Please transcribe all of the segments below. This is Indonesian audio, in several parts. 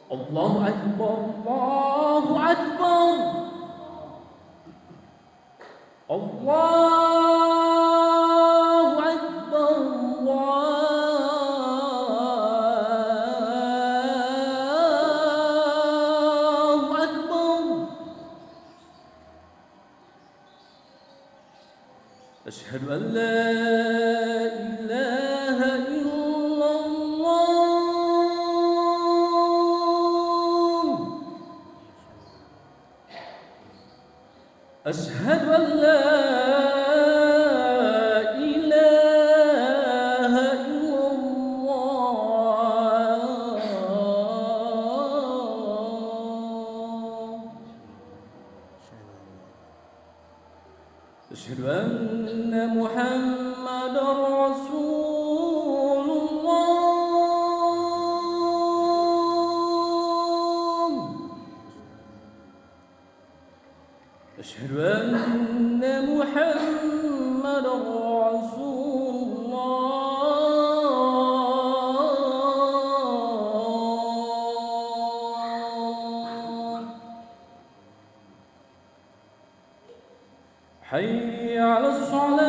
Allahu Akbar, Allahu Akbar, Allahu Akbar, Allahu Akbar. Asyhadu an la ilaha illallah. أشهد أن لا إله إلا الله أشهد أن محمدا رسول الله أشهد أن محمدا رسول الله حي على الصلاة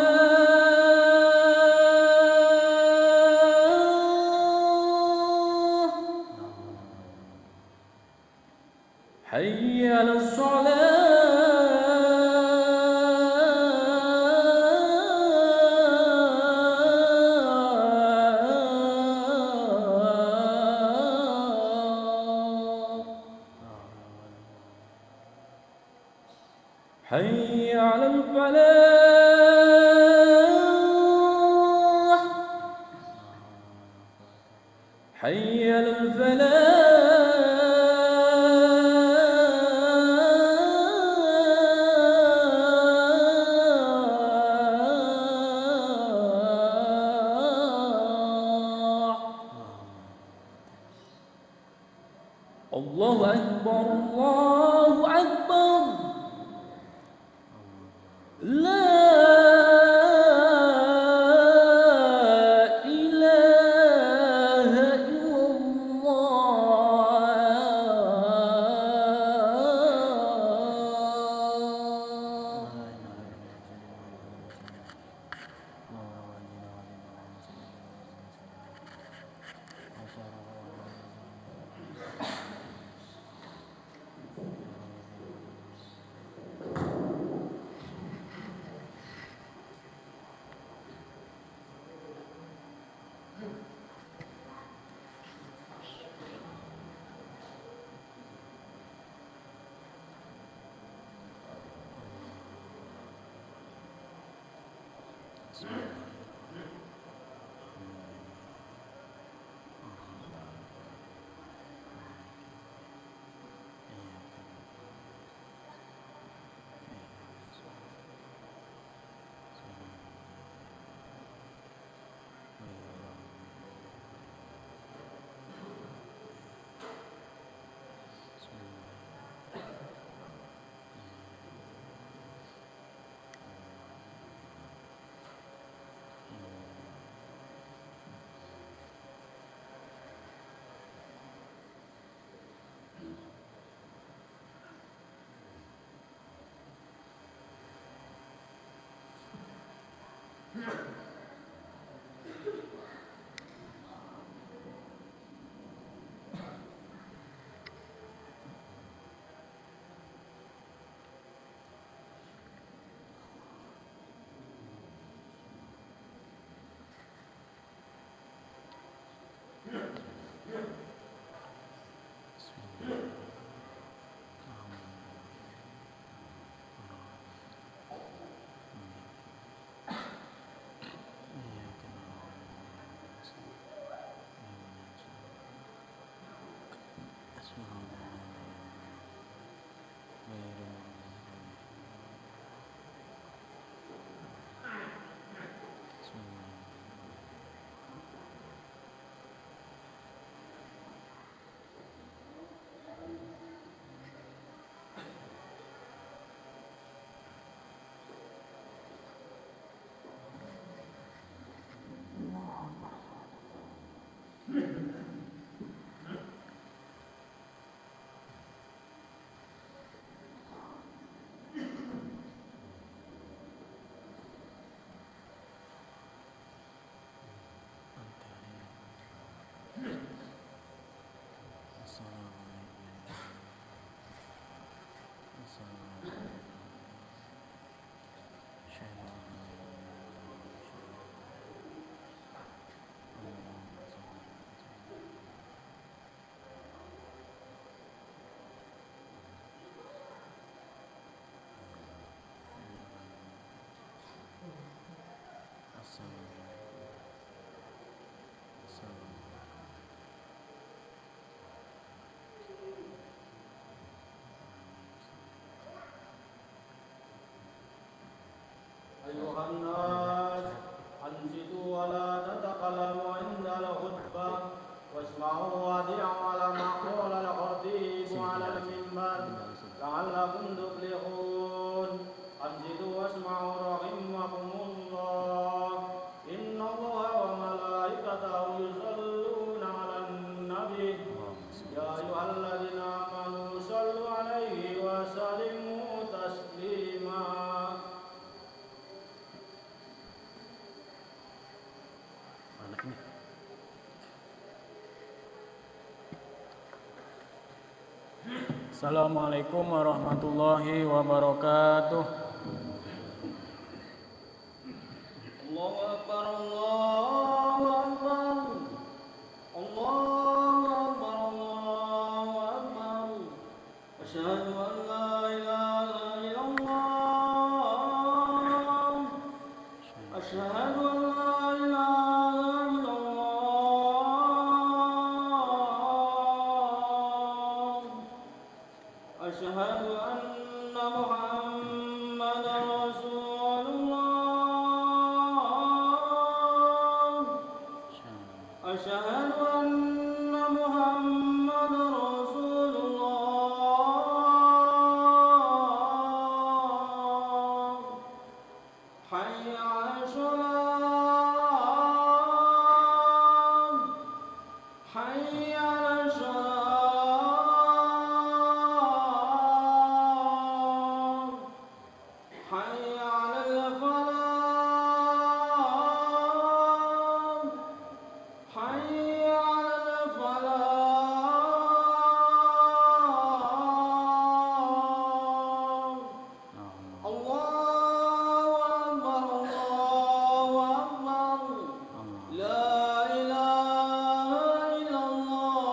حي على الصلاة حي على الفلاح حي على الفلاح الله أكبر الله أكبر لا إله إلا الله واسمعوا وأطيعوا على ما قال الخطيب على المنبر لعلكم تفلحون أنصتوا واسمعوا رحمكم الله إن الله وملائكته يصلون على النبي يا أيها الذين آمنوا صلوا عليه وسلموا تسليما. Assalamualaikum warahmatullahi wabarakatuh. Allahu Akbar, Allahu Akbar, Allahu Akbar, Allahu Akbar. Asyhadu an la ilaha illallah. Asyhadu an la ilaha illallah. Asyhadu anna Muhammadar Rasulullah. Asyhadu anna Muhammadar Rasulullah. Hayya 'alas shalah. Hayya 'alas shalah. Hayya 'alal falah. Hayya 'alal falah. Allahu Akbar, Allahu Akbar. La ilaha illallah.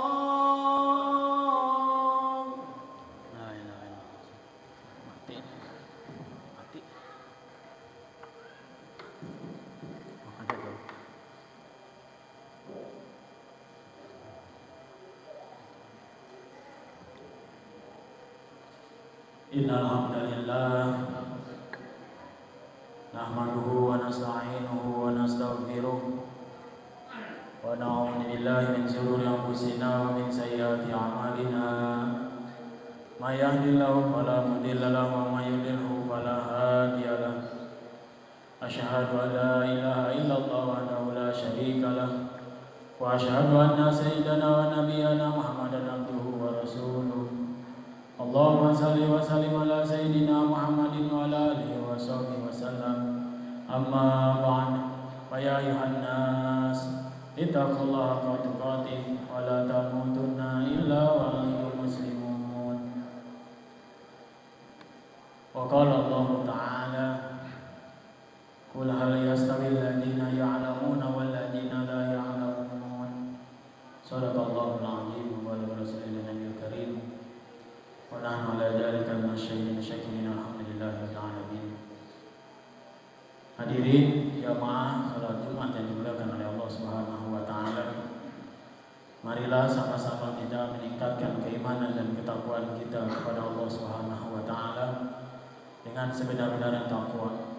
La ilaha illallah. Mati. Mati. Makan dulu. Innal hamdalillah nahmaduhu wa nasta'inuhu wa nastaghfiruh wa na'udzu billahi min shururi anfusina wa min sayyiati a'malina. May yahdihillahu fala mudilla lahu wa may yudlilhu fala hadiya lahu. Asyhadu an la ilaha illallah wahdahu la syarika lahu wa asyhadu anna sayyidana wa nabiyyana Muhammadan abduhu wa rasuluh. Allahumma salli wa sallim ala sayyidina Muhammadin wa ala alihi wa sahbihi wa sallam. Amma ba'd. Fa ya ayuhan nas ittaqullaha haqqa tuqatih wa la tamutunna illa wa antum muslimun. Wa qala Allah ta'ala qul hal yastawi alladhina ya'lamuna wal ladhina la ya'lamun. Shadaqallahul 'azim wa baligh rasulil nabiyil karim. Wa nahnu ala dzalika minasyahidin syakirin alhamdulillahi rabbil alamin. Hadirin jamaah salat Jumat yang dimuliakan oleh Allah Subhanahu wa taala. Marilah sama-sama kita meningkatkan keimanan dan ketakwaan kita kepada Allah Subhanahu wa taala dengan sebenar-benarnya takwa.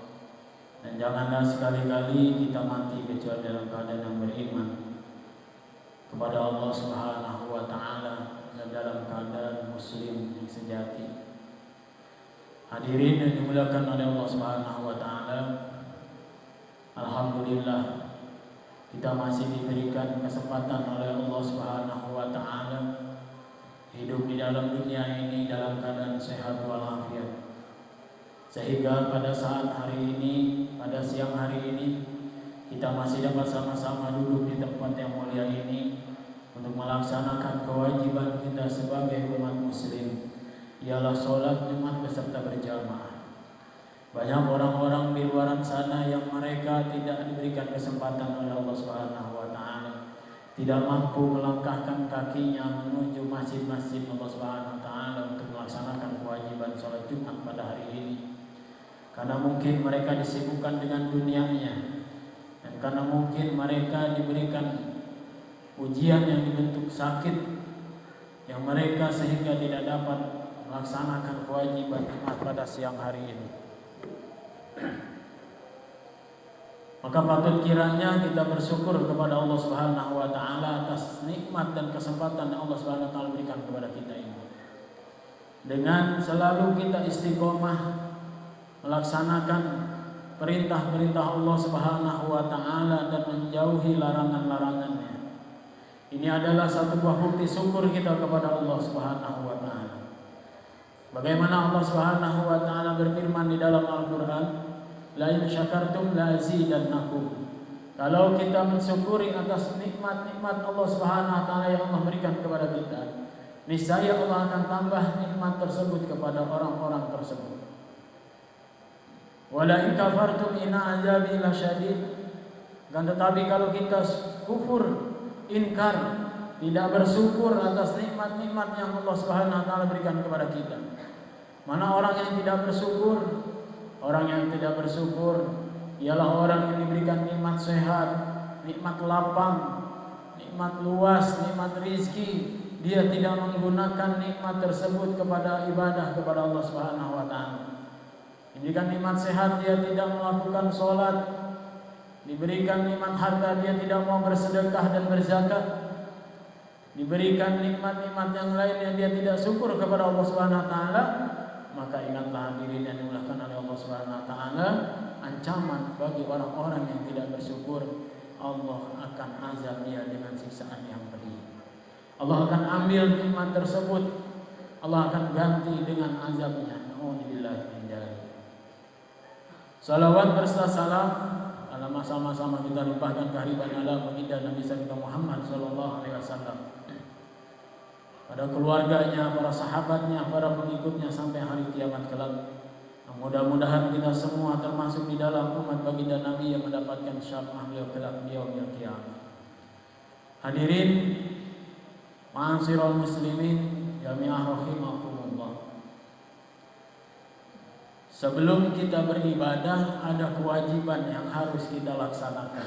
Dan janganlah sekali-kali kita mati kecuali dalam keadaan yang beriman kepada Allah Subhanahu wa taala dan dalam keadaan muslim yang sejati. Hadirin yang dimuliakan oleh Allah Subhanahu wa taala, alhamdulillah kita masih diberikan kesempatan oleh Allah Subhanahu wa taala hidup di dalam dunia ini dalam keadaan sehat walafiat. Sehingga pada saat hari ini, pada siang hari ini, kita masih dapat sama-sama duduk di tempat yang mulia ini untuk melaksanakan kewajiban kita sebagai umat muslim, ialah sholat Jumat beserta berjamaah. Banyak orang-orang di luar sana yang mereka tidak diberikan kesempatan oleh Allah Subhanahu wa taala, tidak mampu melangkahkan kakinya menuju masjid-masjid Allah Subhanahu wa taala untuk melaksanakan kewajiban sholat Jumat pada hari ini. Karena mungkin mereka disibukkan dengan dunianya, dan karena mungkin mereka diberikan ujian yang dibentuk sakit yang mereka sehingga tidak dapat melaksanakan kewajiban Jumat pada siang hari ini. Maka patut kiranya kita bersyukur kepada Allah Subhanahu wa taala atas nikmat dan kesempatan yang Allah Subhanahu wa taala berikan kepada kita ini. Dengan selalu kita istiqomah melaksanakan perintah-perintah Allah Subhanahu wa taala dan menjauhi larangan-larangannya. Ini adalah satu buah bukti syukur kita kepada Allah Subhanahu wa taala. Bagaimana Allah Subhanahu wa taala berfirman di dalam Al-Qur'an, "La in syakartum la azidannakum." Kalau kita mensyukuri atas nikmat-nikmat Allah Subhanahu wa taala yang Allah berikan kepada kita, niscaya Allah akan tambah nikmat tersebut kepada orang-orang tersebut. Wala in kafartum inna azabi lasyadid. Dan tetapi kalau kita kufur, inkar, tidak bersyukur atas nikmat-nikmat yang Allah Subhanahu wa taala berikan kepada kita. Mana orang yang tidak bersyukur? Orang yang tidak bersyukur ialah orang yang diberikan nikmat sehat, nikmat lapang, nikmat luas, nikmat rizki. Dia tidak menggunakan nikmat tersebut kepada ibadah kepada Allah Subhanahu wa taala. Diberikan nikmat sehat, dia tidak melakukan sholat. Diberikan nikmat harta, dia tidak mau bersedekah dan berzakat. Diberikan nikmat-nikmat yang lain yang dia tidak syukur kepada Allah Subhanahu wa taala. Maka ingatlah hadirin yang dimuliakan oleh Allah Subhanahu wa taala, ancaman bagi orang-orang yang tidak bersyukur, Allah akan azab dia dengan siksaan yang pedih. Allah akan ambil nikmat tersebut, Allah akan ganti dengan azabnya. Nauzubillahi min dzalik. Salawat berserta salam dalam masa-masa kita limpahkan kehadiran Allah baginda Nabi kita Muhammad sallallahu alaihi wasallam, pada keluarganya, para sahabatnya, para pengikutnya sampai hari kiamat kelak. Mudah-mudahan kita semua termasuk di dalam umat baginda Nabi yang mendapatkan syafaat beliau kelak di yaumil qiyamah. Hadirin ma'asyiral muslimin jami'ah rahimakumullah. Sebelum kita beribadah, ada kewajiban yang harus kita laksanakan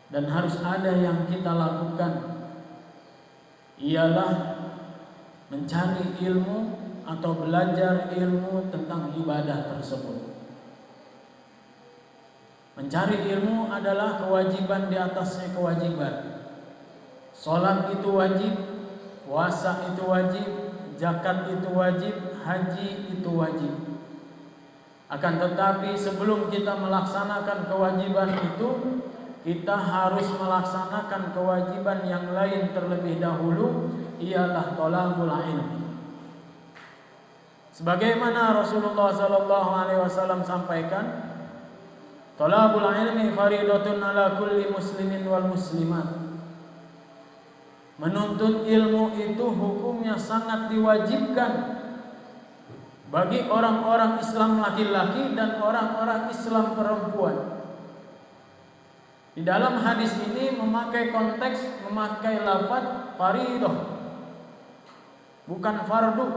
dan harus ada yang kita lakukan, ialah mencari ilmu atau belajar ilmu tentang ibadah tersebut. Mencari ilmu adalah kewajiban di atasnya kewajiban. Salat itu wajib, puasa itu wajib, zakat itu wajib, haji itu wajib. Akan tetapi sebelum kita melaksanakan kewajiban itu, kita harus melaksanakan kewajiban yang lain terlebih dahulu, ialah thalabul ilmi. Sebagaimana Rasulullah sallallahu alaihi wasallam sampaikan, thalabul ilmi fariidatun ala kulli muslimin wal muslimat. Menuntut ilmu itu hukumnya sangat diwajibkan bagi orang-orang Islam laki-laki dan orang-orang Islam perempuan. Di dalam hadis ini memakai konteks, memakai lafaz fariidah, bukan fardu.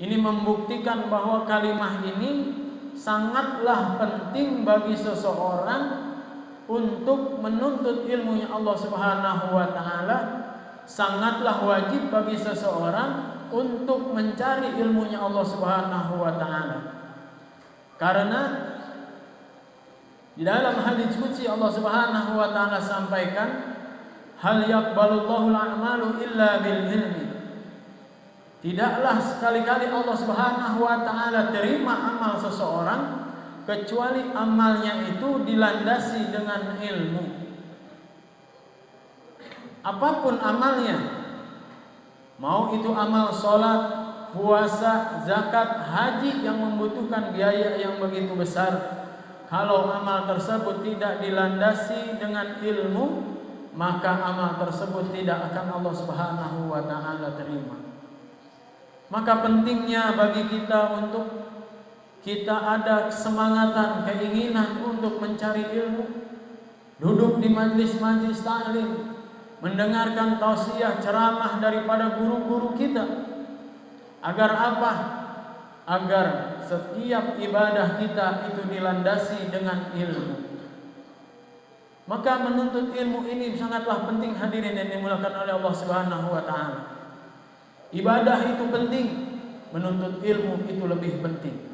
Ini membuktikan bahwa kalimat ini sangatlah penting bagi seseorang untuk menuntut ilmunya Allah Subhanahu wa taala. Sangatlah wajib bagi seseorang untuk mencari ilmunya Allah Subhanahu wa taala. Karena di dalam hadis qudsi Allah Subhanahu wa taala sampaikan, hal yaqbalullahu al-a'malu illa bil ilmi. Tidaklah sekali-kali Allah Subhanahu wa taala terima amal seseorang kecuali amalnya itu dilandasi dengan ilmu. Apapun amalnya, mau itu amal sholat, puasa, zakat, haji yang membutuhkan biaya yang begitu besar, kalau amal tersebut tidak dilandasi dengan ilmu, maka amal tersebut tidak akan Allah Subhanahu wa taala terima. Maka pentingnya bagi kita untuk kita ada kesemangatan, keinginan untuk mencari ilmu, duduk di majlis-majlis ta'lim, mendengarkan tausiah ceramah daripada guru-guru kita. Agar apa? Agar setiap ibadah kita itu dilandasi dengan ilmu. Maka menuntut ilmu ini sangatlah penting, hadirin yang dimuliakan oleh Allah Subhanahu wa taala. Ibadah itu penting, menuntut ilmu itu lebih penting.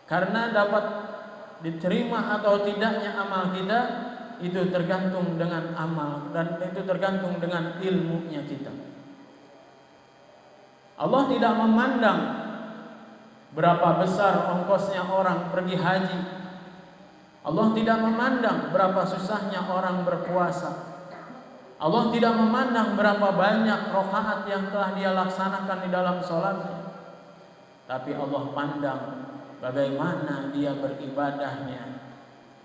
Karena dapat diterima atau tidaknya amal kita itu tergantung dengan amal dan itu tergantung dengan ilmunya kita. Allah tidak memandang berapa besar ongkosnya orang pergi haji. Allah tidak memandang berapa susahnya orang berpuasa. Allah tidak memandang berapa banyak rakaat yang telah dia laksanakan di dalam sholatnya. Tapi Allah pandang bagaimana dia beribadahnya,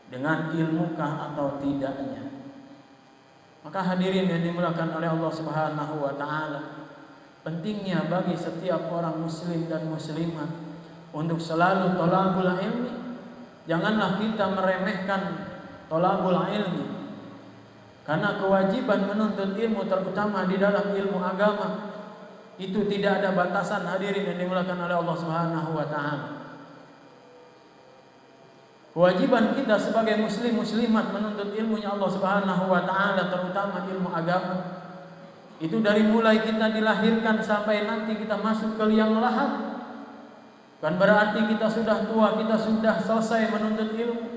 dengan ilmukah atau tidaknya. Maka hadirin yang dimuliakan oleh Allah Subhanahu wa taala, pentingnya bagi setiap orang muslim dan muslimah untuk selalu thalabul ilmi. Janganlah kita meremehkan thalabul ilmi, karena kewajiban menuntut ilmu terutama di dalam ilmu agama itu tidak ada batasan, hadirin yang dimuliakan oleh Allah Subhanahu wa taala. Kewajiban kita sebagai muslim muslimat menuntut ilmunya Allah Subhanahu wa taala, terutama ilmu agama. Itu dari mulai kita dilahirkan sampai nanti kita masuk ke liang lahat. Kan berarti kita sudah tua, kita sudah selesai menuntut ilmu.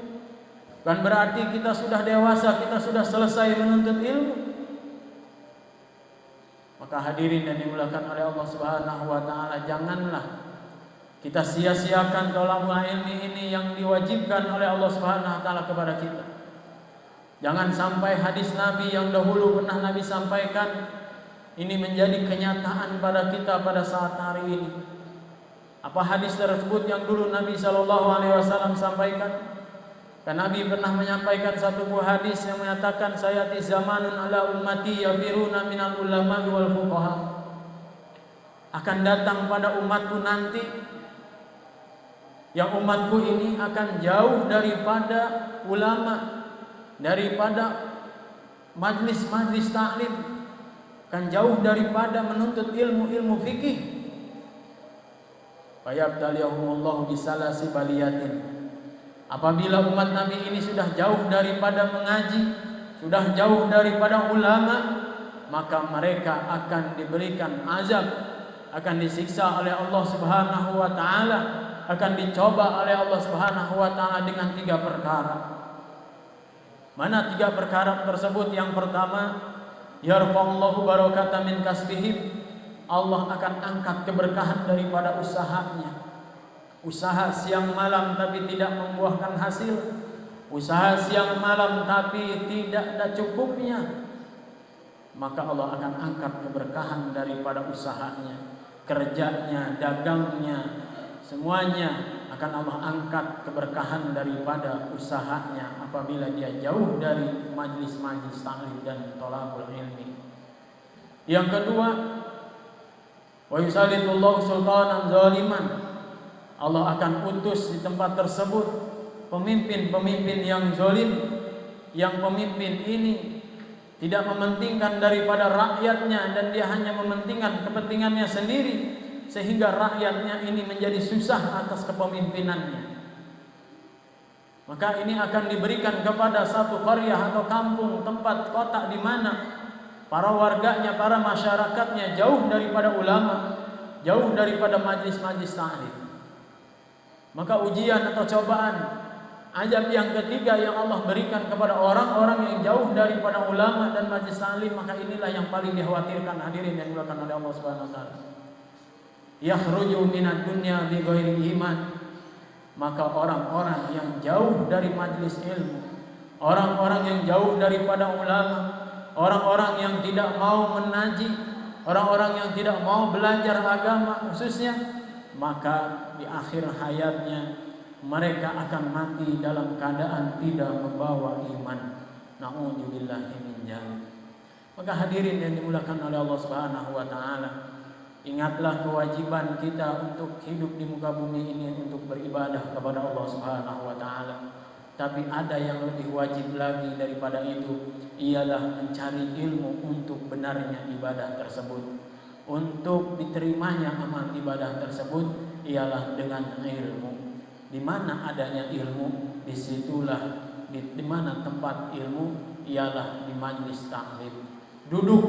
Kan berarti kita sudah dewasa, kita sudah selesai menuntut ilmu. Maka hadirin yang dimuliakan oleh Allah Subhanahu wa taala, janganlah kita sia-siakan thalabul ilmi ini yang diwajibkan oleh Allah Subhanahu wa taala kepada kita. Jangan sampai hadis Nabi yang dahulu pernah Nabi sampaikan ini menjadi kenyataan pada kita pada saat hari ini. Apa hadis tersebut yang dulu Nabi SAW sampaikan? Karena Nabi pernah menyampaikan satu buah hadis yang menyatakan sayati zamanun ala ummati yafiruna minal ulama wal fuqaha. Akan datang pada umatku nanti yang umatku ini akan jauh daripada ulama, daripada majlis-majlis taklim, akan jauh daripada menuntut ilmu fikih. Fayabtaliyahumullahu bisalasi baliyatin. Apabila umat Nabi ini sudah jauh daripada mengaji, sudah jauh daripada ulama, maka mereka akan diberikan azab, akan disiksa oleh Allah Subhanahu wa taala, akan dicoba oleh Allah Subhanahu wa taala dengan 3 perkara. Mana 3 perkara tersebut? Yang pertama, yarfa'ullahu barakatan min kasbihim. Allah akan angkat keberkahan daripada usahanya. Usaha siang malam tapi tidak membuahkan hasil. Usaha siang malam tapi tidak ada cukupnya. Maka Allah akan angkat keberkahan daripada usahanya, kerjanya, dagangnya, semuanya akan Allah angkat keberkahan daripada usahanya apabila dia jauh dari majlis-majlis taklim dan thalabul ilmi. Yang kedua, wa yusallitullahu sultanan zaliman. Allah akan utus di tempat tersebut pemimpin-pemimpin yang zalim, yang pemimpin ini tidak mementingkan daripada rakyatnya dan dia hanya mementingkan kepentingannya sendiri, sehingga rakyatnya ini menjadi susah atas kepemimpinannya. Maka ini akan diberikan kepada satu qaryah atau kampung, tempat, kota di mana para warganya, para masyarakatnya jauh daripada ulama, jauh daripada majlis-majlis ta'lim. Maka ujian atau cobaan, azab yang ketiga yang Allah berikan kepada orang-orang yang jauh daripada ulama dan majlis ta'lim, maka inilah yang paling dikhawatirkan, hadirin yang dimuliakan oleh Allah Subhanahu wa taala. Yakhruju minad dunya bi ghairi iman. Maka orang-orang yang jauh dari majlis ilmu, orang-orang yang jauh daripada ulama, orang-orang yang tidak mau menaji, orang-orang yang tidak mau belajar agama khususnya, maka di akhir hayatnya mereka akan mati dalam keadaan tidak membawa iman. Na'udzubillahi min dzalik. Maka hadirin yang dimuliakan oleh Allah Subhanahu wa taala, ingatlah kewajiban kita untuk hidup di muka bumi ini untuk beribadah kepada Allah Subhanahu wa taala. Tapi ada yang lebih wajib lagi daripada itu, ialah mencari ilmu untuk benarnya ibadah tersebut. Untuk diterimanya amal ibadah tersebut ialah dengan ilmu. Di mana adanya ilmu, disitulah di mana tempat ilmu, ialah di majlis taklim. Duduk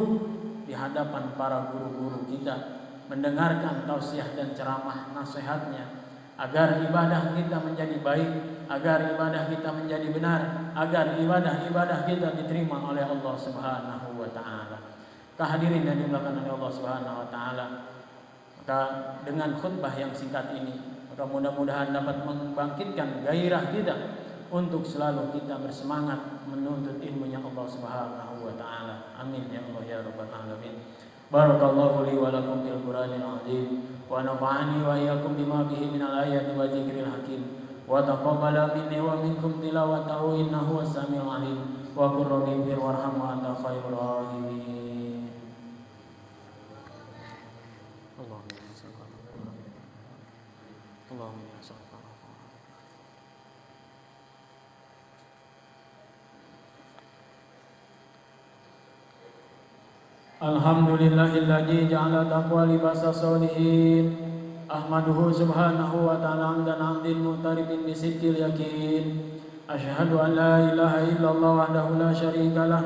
di hadapan para guru-guru kita, mendengarkan tausiah dan ceramah nasihatnya, agar ibadah kita menjadi baik, agar ibadah kita menjadi benar, agar ibadah-ibadah kita diterima oleh Allah Subhanahu wa taala. Hadirin yang dimuliakan oleh Allah Subhanahu wa taala, maka dengan khutbah yang singkat ini, maka mudah-mudahan dapat membangkitkan gairah kita untuk selalu kita bersemangat menuntut ilmunya Allah Subhanahu wa taala. Amin ya Allah ya rabbal alamin. Barakallahu li wa lakum fil Qur'anil azim wa nafa'ani wa iyyakum bima fihi minal ayati wa dzikril hakim wa taqabbala minni wa minkum tilawatahu innahu was-sami'ul alim wa qur rabbi fir warham wa anta khairur rahimin. Allahumma salli Allahumma salli. Alhamdulillahilladzi ja'ala taqwa libasa sholihin. Ahmaduhu subhanahu wa ta'ala amdan amdin mutaribin bisidqil yakin. Asyhadu an la ilaha illallah wahdahu la syarika lah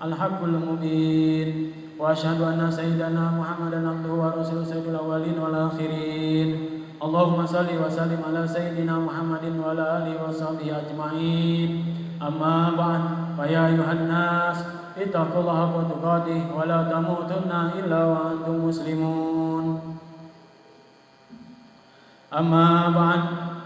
al-haqqul mubin. Wa asyhadu anna sayyidana Muhammadan abduhu wa rasuluhu sayyidil awwalin wal akhirin. Allahumma salli wa sallim ala sayyidina Muhammadin wa ala alihi wa sahbihi ajma'in. Amma ba'd, fa ya ayuhan nas ittaqullaha haqqa tuqatih wa la tamutunna illa wa antum muslimun. Amma ba'd,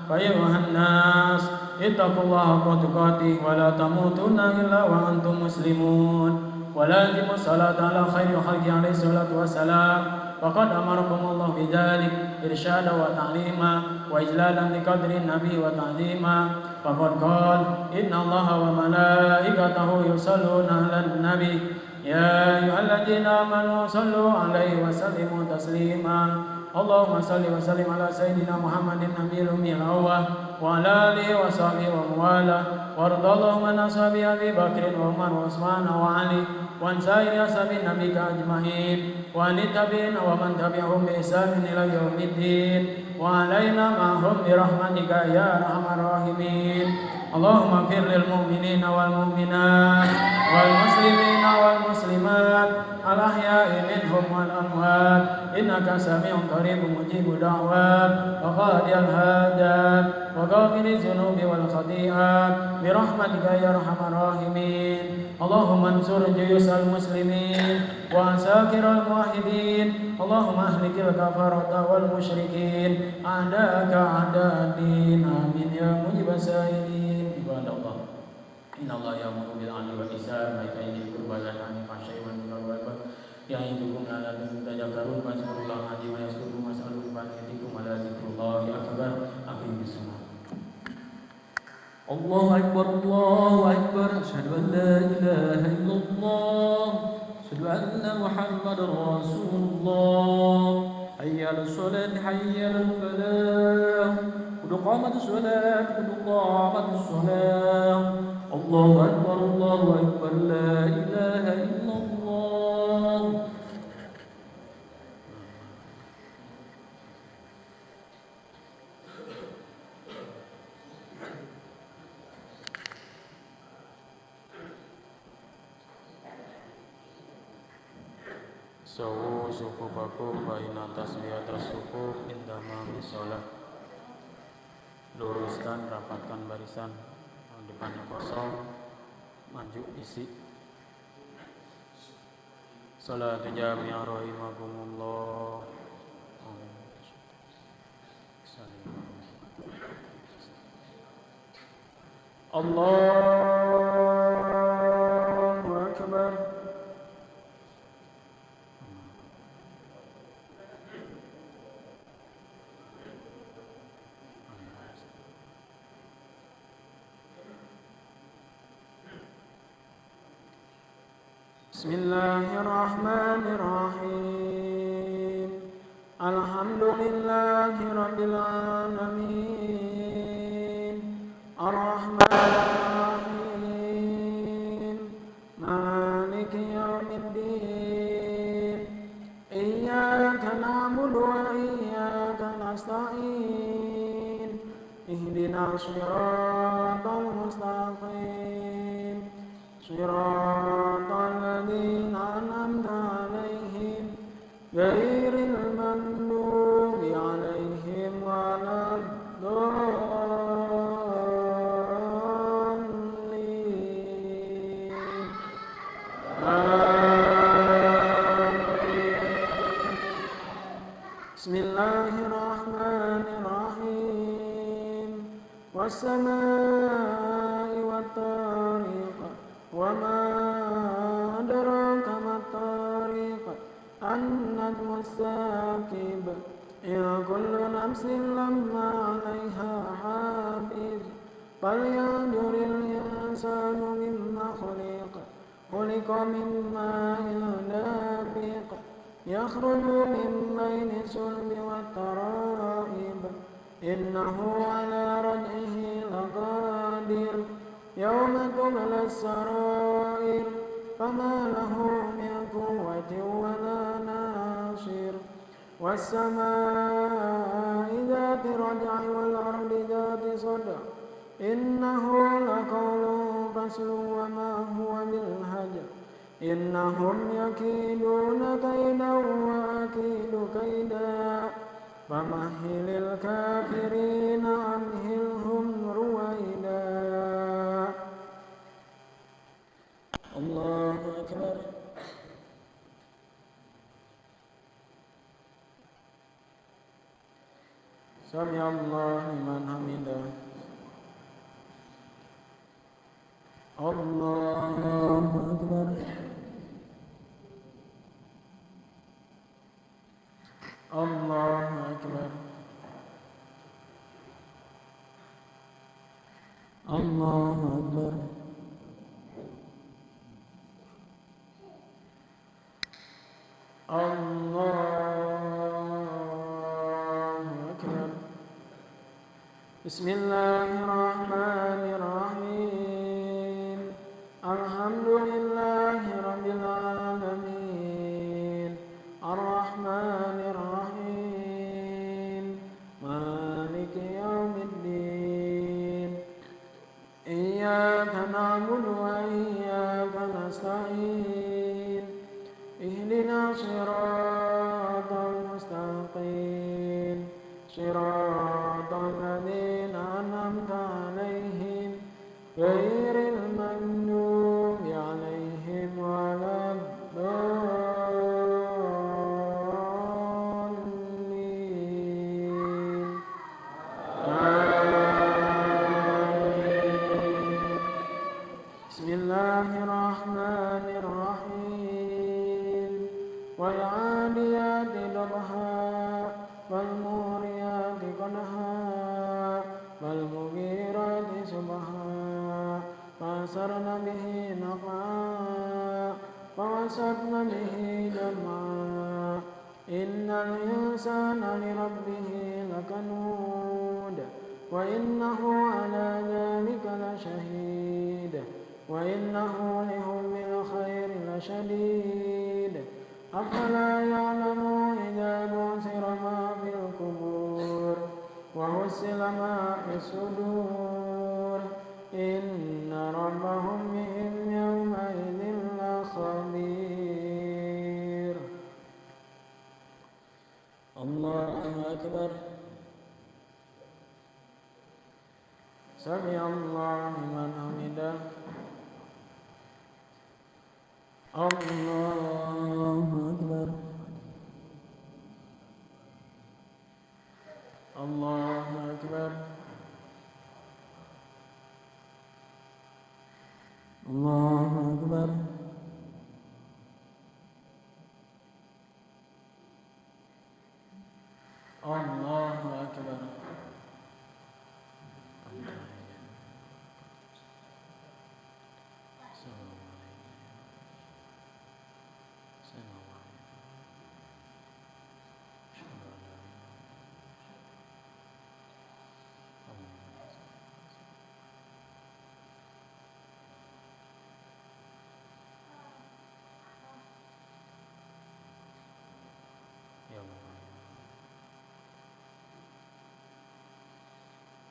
fa ya ayuhan nas ittaqullaha haqqa tuqatih wa la tamutunna illa wa antum muslimun. Wa lazimu salata ala khairil khalqi alaihi salatu wassalam. Faqad amarakumullah bidzalik irsyada wa ta'lima wa ijlalan liqadrin nabi wa ta'zima. Faqad qala innallaha wa malaikatahu yusalluna 'alan nabi ya ayyuhalladzina amanu sallu 'alaihi wa sallimu taslima. Allahumma salli wa sallim ala sayyidina Muhammadin nabiyil ummiyil awwal wa ala alihi wa sahbihi wa wala wardallahu an ashabi Abi Bakrin wa Umar wa Utsman wa Ali wa an sa'iri ashabin nabiyika ajma'in wa an tabi'in wa man tabi'ahum bi ihsanin ila yaumiddin wa alaina ma'hum bi rahmatika ya arhamar rahimin. Allahumma ighfir lil mu'minina wal mu'minat wal muslimina wal muslimat al ahya'i minhum wal amwat innaka sami'un qaribun mujibud da'wat wa qadiyal hajat wa ghafiriz dzunubi wal khati'at bi rahmatika ya arhamar rahimin. Allahumma ansur juyusal muslimin wa ansakiral muwahhidin. Allahumma ahlikil kafarata wal musyrikin a'daka a'dadin. Amin ya mujibas sa'ilin. Ibadallah, innallaha ya'muru bil 'adli wal ihsan wa ita'i dzil qurba wa yanha 'anil fahsya'i wal munkari wal baghi ya'idukum la'allakum tadhakkarun. Fadhkurullaha 'azima yazkurkum was'aluhu fa'atikum wa la dzikrullahi akbar. Aqimis shalah. Allahu akbar, Allahu akbar. Asyhadu an la ilaha illallah, asyhadu anna Muhammadar Rasulullah. Hayya 'alas shalah, hayya 'alal falah. Qad qamatis shalah, qad qamatis shalah. Allahu akbar, Allahu akbar. La ilaha illallah. Sawu sukufakum baina tasbiyatas sukuf indama misolah. Luruskan, rapatkan barisan, depannya kosong, maju isi. Salatu jami'ah rahimakumullah. Allahu akbar. Bismillahirrahmanirrahim. Alhamdulillahi rabbil alamin. Ar-Rahmanir-Rahim. Maliki yaumiddin. Iyyaka na'budu wa iyyaka nasta'in. Ihdinas siratal mustaqim. Siratal ladzina an'amta 'alaihim ghairil maghdubi 'alaihim waladdallin. ومن ماء دافق يخرج من بين الصلب والترائب إنه على رجعه لقادر يوم تبلى السرائر فما له من قوة ولا ناصر والسماء ذات رجع والأرض ذات صدع إنه لقول فصل وما هو بالهجر إنهم يكيدون كيدا وأكيد كيدا فمهل الكافرين أمهلهم رويدا. الله أكبر. سمع الله لمن حمده. الله أكبر. الله أكبر. الله أكبر. الله أكبر. بسم الله الرحمن الرحيم الحمد لله رب العالمين الرحمن الرحيم مالك يوم الدين إياك نعبد وإياك نستعين اهدنا صراط المستقيم صراط الذين أنعمت عليهم غير المغضوب عليهم ولا الضالين بسم الله الرحمن الرحيم والعاديات ضبحا فالموريات قدحا فالمغيرات صبحا فأثرن به نقعا فوسطن به جمعا إن الإنسان لربه لكنود وإنه على ذلك لشهيد وإنه لحب الخير لشديد أفلا يعلم إذا بعثر ما في القبور وحصل ما في الصدور إن ربهم بهم يومئذ لخبير. الله أكبر. سمع الله لمن حمده. الله أكبر. الله أكبر. الله أكبر. الله أكبر.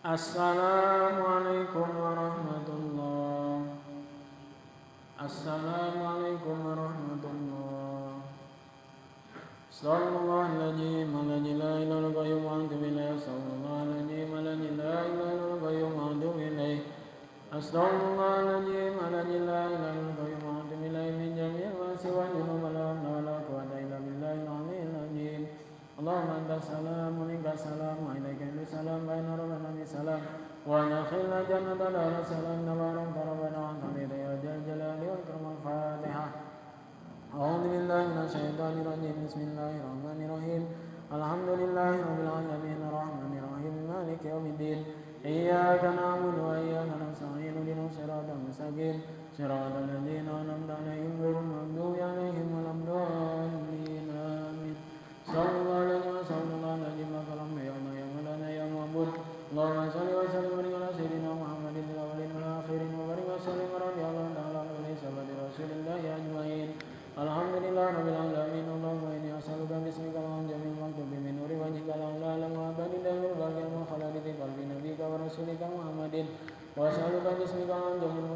Assalamualaikum warahmatullahi. Assalamualaikum warahmatullahi. Sallallahu alaihi wa la ilaha illallah qayyum antum ilayhi. Sallallahu alaihi wa la ilaha illallah qayyum antum ilayhi. Sallallahu alaihi wa la ilaha illallah qayyum antum ilayhi min jami'il wasi wa la quwwata illa billahi al-aliyyil azim. Allahumma anta salam wa minka salam wa ilaika salam wa inna rabbana salam wa nakhilna jannata la salam nabarak rabbana wa anta ya jalali wal ikram. Al-Fatihah. A'udzu billahi minasyaitonir rajim. Bismillahirrahmanirrahim. Alhamdulillahi rabbil alamin arrahmanir rahim maliki yaumiddin. Iyyaka na'budu wa iyyaka nasta'in ihdinas siratal mustaqim siratal ladzina an'amta 'alaihim ghairil وأسألك باسمك أن تمن